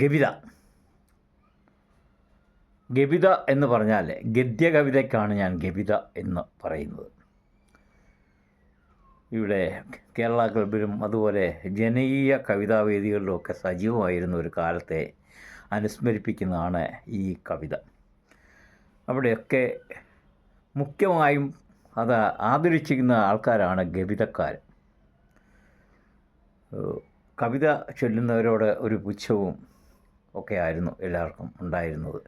ഗവിത. ഗവിത എന്ന് പറഞ്ഞാൽ ഗദ്യകവിതയ്ക്കാണ് ഞാൻ ഗവിത എന്ന് പറയുന്നത്. ഇവിടെ കേരള ക്ലബിലും അതുപോലെ ജനകീയ കവിതാവേദികളിലുമൊക്കെ സജീവമായിരുന്ന ഒരു കാലത്തെ അനുസ്മരിപ്പിക്കുന്നതാണ് ഈ കവിത. അവിടെയൊക്കെ മുഖ്യമായും അത് ആദരിച്ചിരിക്കുന്ന ആൾക്കാരാണ് ഗവിതക്കാർ. കവിത ചൊല്ലുന്നവരോട് ഒരു പുച്ഛവും ഒക്കെ ആയിരുന്നു എല്ലാവർക്കും ഉണ്ടായിരുന്നത്.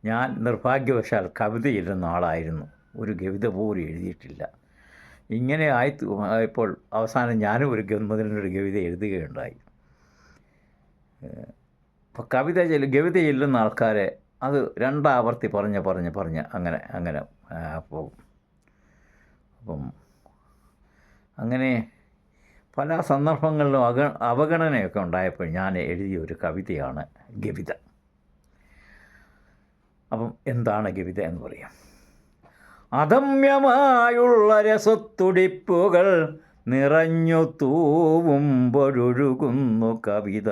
ഞാൻ നിർഭാഗ്യവശാൽ കവിത എഴുതുന്ന ആളായിരുന്നു. ഒരു കവിത പോലും എഴുതിയിട്ടില്ല. ഇങ്ങനെ ആയപ്പോൾ അവസാനം ഞാനും ഒരു കവിത എഴുതുകയുണ്ടായി. അപ്പോൾ കവിത ചെല്ലുന്ന ആൾക്കാരെ അത് രണ്ടാവർത്തി പറഞ്ഞ് അങ്ങനെ പോകും. അപ്പം അങ്ങനെ പല സന്ദർഭങ്ങളിലും അവഗണനയൊക്കെ ഉണ്ടായപ്പോൾ ഞാൻ എഴുതിയ ഒരു കവിതയാണ് ഗവിത. അപ്പം എന്താണ് ഗവിത എന്ന് പറയാം. അദമ്യമായുള്ള രസത്തുടിപ്പുകൾ നിറഞ്ഞു തൂവുമ്പോഴൊഴുകുന്നു കവിത.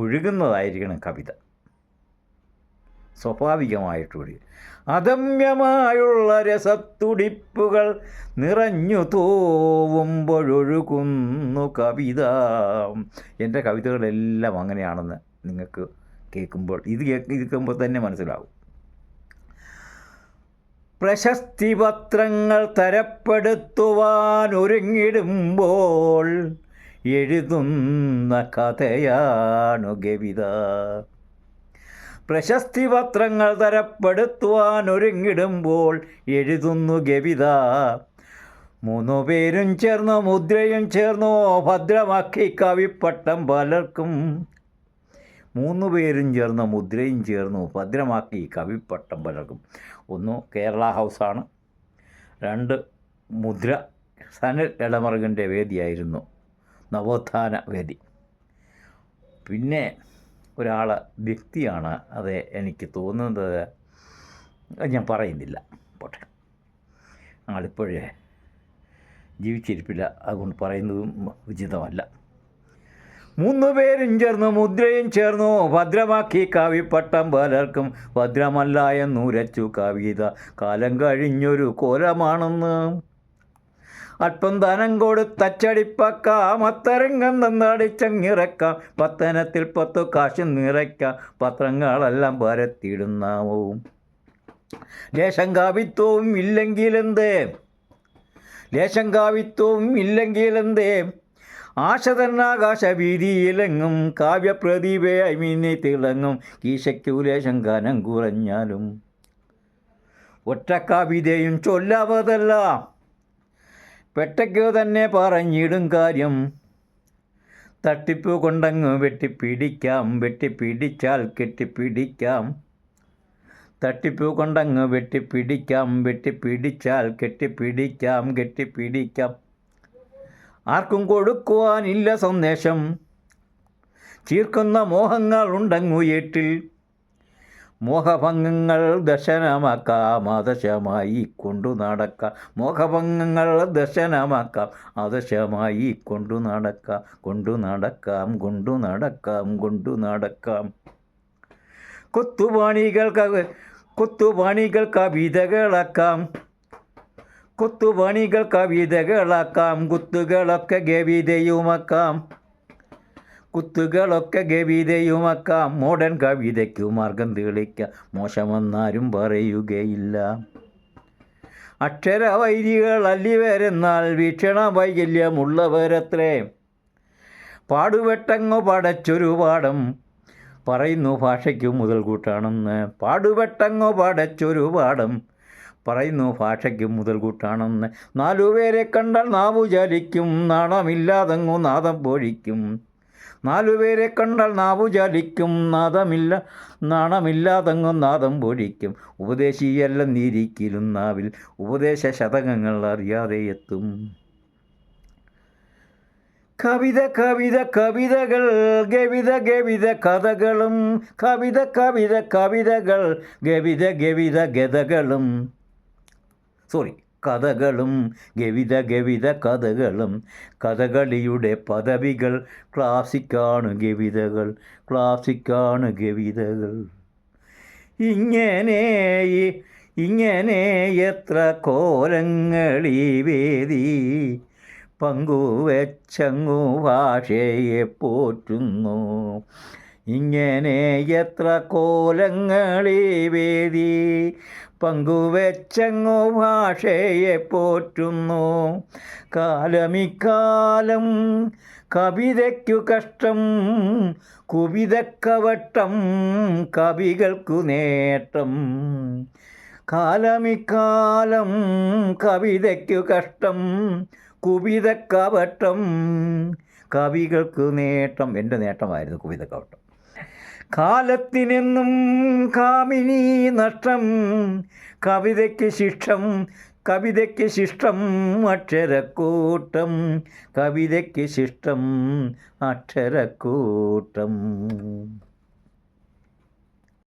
ഒഴുകുന്നതായിരിക്കണം കവിത, സ്വാഭാവികമായിട്ടൊഴുകി. അദമ്യമായുള്ള രസത്തുടിപ്പുകൾ നിറഞ്ഞു തോവുമ്പോഴൊഴുകുന്നു കവിത. എൻ്റെ കവിതകളെല്ലാം അങ്ങനെയാണെന്ന് നിങ്ങൾക്ക് കേൾക്കുമ്പോൾ കേൾക്കുമ്പോൾ തന്നെ മനസ്സിലാവും. പ്രശസ്തി പത്രങ്ങൾ തരപ്പെടുത്തുവാൻ ഒരുങ്ങിടുമ്പോൾ എഴുതുന്ന കഥയാണു ഗവിത. പ്രശസ്തി പത്രങ്ങൾ തരപ്പെടുത്തുവാൻ ഒരുങ്ങിടുമ്പോൾ എഴുതുന്നു ഗവിത. 3 പേരും ചേർന്നോ മുദ്രയും ചേർന്നോ ഭദ്രമാക്കി കവിപ്പട്ടം പലർക്കും. 3 പേരും ചേർന്നോ മുദ്രയും ചേർന്നു ഭദ്രമാക്കി കവിപ്പട്ടം പലർക്കും. 1 കേരള ഹൗസാണ്, 2 മുദ്ര സനൽ എളമറുകൻ്റെ വേദിയായിരുന്നു, നവോത്ഥാന വേദി. പിന്നെ ഒരാൾ വ്യക്തിയാണ്, അത് എനിക്ക് തോന്നുന്നത് ഞാൻ പറയുന്നില്ല, പോട്ടെ. ആളിപ്പോഴേ ജീവിച്ചിരിപ്പില്ല, അതുകൊണ്ട് പറയുന്നതും ഉചിതമല്ല. 3 പേരും ചേർന്നു മുദ്രയും ചേർന്നു ഭദ്രമാക്കി കാവിപ്പട്ടം പലർക്കും. ഭദ്രമല്ല എന്നുരച്ചു കവിത കാലം കഴിഞ്ഞൊരു കോലമാണെന്ന്. അല്പം ധനം കൊടുത്തച്ചടിപ്പക്കാം, അത്തരംഗം തന്നടിച്ചങ്ങിറക്കാം. പത്തനത്തിൽ 10 കാശ് നിറയ്ക്കാം, പത്രങ്ങളെല്ലാം പരത്തിയിടുന്നാവും. ലേശം കാവിത്വവും ഇല്ലെങ്കിലെന്തേ ആശ തന്നാകാശ വീതിയിലെങ്ങും കാവ്യപ്രതിഭയായി മിന്നി തിളങ്ങും. കീശയ്ക്കു ലേശം കനം കുറഞ്ഞാലും ഒറ്റ കവിതയും ചൊല്ലാവതല്ല, പെട്ടയ്ക്കു തന്നെ പറഞ്ഞിടും കാര്യം. തട്ടിപ്പു കൊണ്ടങ്ങ് വെട്ടിപ്പിടിച്ചാൽ കെട്ടിപ്പിടിക്കാം. തട്ടിപ്പു കൊണ്ടങ്ങ് വെട്ടിപ്പിടിച്ചാൽ കെട്ടിപ്പിടിക്കാം. ആർക്കും കൊടുക്കുവാനില്ല സന്ദേശം, ചീർക്കുന്ന മോഹങ്ങളുണ്ടങ്ങു ഏട്ടിൽ. മോഹഭംഗങ്ങൾ ദർശനമാക്കാം, ആദർശമായി കൊണ്ടു നടക്കാം. മോഹഭംഗങ്ങൾ ദർശനമാക്കാം, ആദർശമായി കൊണ്ടു നടക്കാം. കൊത്തുപണികൾ കവിതകളാക്കാം. കുത്തുകളൊക്കെ ഗവിതയുമാക്കാം. മോഡേൺ കവിതയ്ക്കു മാർഗം തെളിക്കാം, മോശമെന്നാരും പറയുകയില്ല. അക്ഷരവൈരികൾ അല്ലിവരെന്നാൽ വീക്ഷണ വൈകല്യമുള്ളവരത്രേ. പാടുവെട്ടങ്ങോ പടച്ചൊരു പാഠം പറയുന്നു ഭാഷയ്ക്കു മുതൽകൂട്ടാണെന്ന്. പാടുവെട്ടങ്ങോ പടച്ചൊരു പാഠം പറയുന്നു ഭാഷയ്ക്ക് മുതൽകൂട്ടാണെന്ന്. 4 പേരെ കണ്ടാൽ നാവു ചലിക്കും, നാണമില്ലാതങ്ങു നാദം പൊഴിക്കും. 4 പേരെ കണ്ടാൽ നാവു ചലിക്കും, നാണമില്ലാതങ്ങു നാദം പൊഴിക്കും. ഉപദേശിയെല്ലാം നീരിക്കിലും നാവിൽ ഉപദേശ ശതകങ്ങൾ അറിയാതെ എത്തും. കവിതകൾ ഗവിത കഥകളും. കവിതകൾ ഗവിത ഗതകളും. കഥകളും ഗവിത കഥകളും കഥകളിയുടെ പദവികൾ ക്ലാസിക്കാണ് ഗവിതകൾ ഇങ്ങനെ എത്ര കോലങ്ങളീ വേദി പങ്കുവെച്ചങ്ങു ഭാഷയെ പോറ്റുന്നു ഇങ്ങനെ എത്ര കോലങ്ങളീ വേദി പങ്കുവെച്ചങ്ങു ഭാഷയെ പോറ്റുന്നു കാലമിക്കാലം കവിതയ്ക്കു കഷ്ടം കുപിതക്കവട്ടം കവികൾക്കു നേട്ടം കാലമിക്കാലം കവിതയ്ക്കു കഷ്ടം കുപിതക്കവട്ടം കവികൾക്കു നേട്ടം. എൻ്റെ നേട്ടമായിരുന്നു കുപിതക്കവട്ടം. കാലത്തിനെന്നും കാമിനി നഷ്ടം കവിതയ്ക്ക് ശിഷ്ടം അക്ഷരക്കൂട്ടം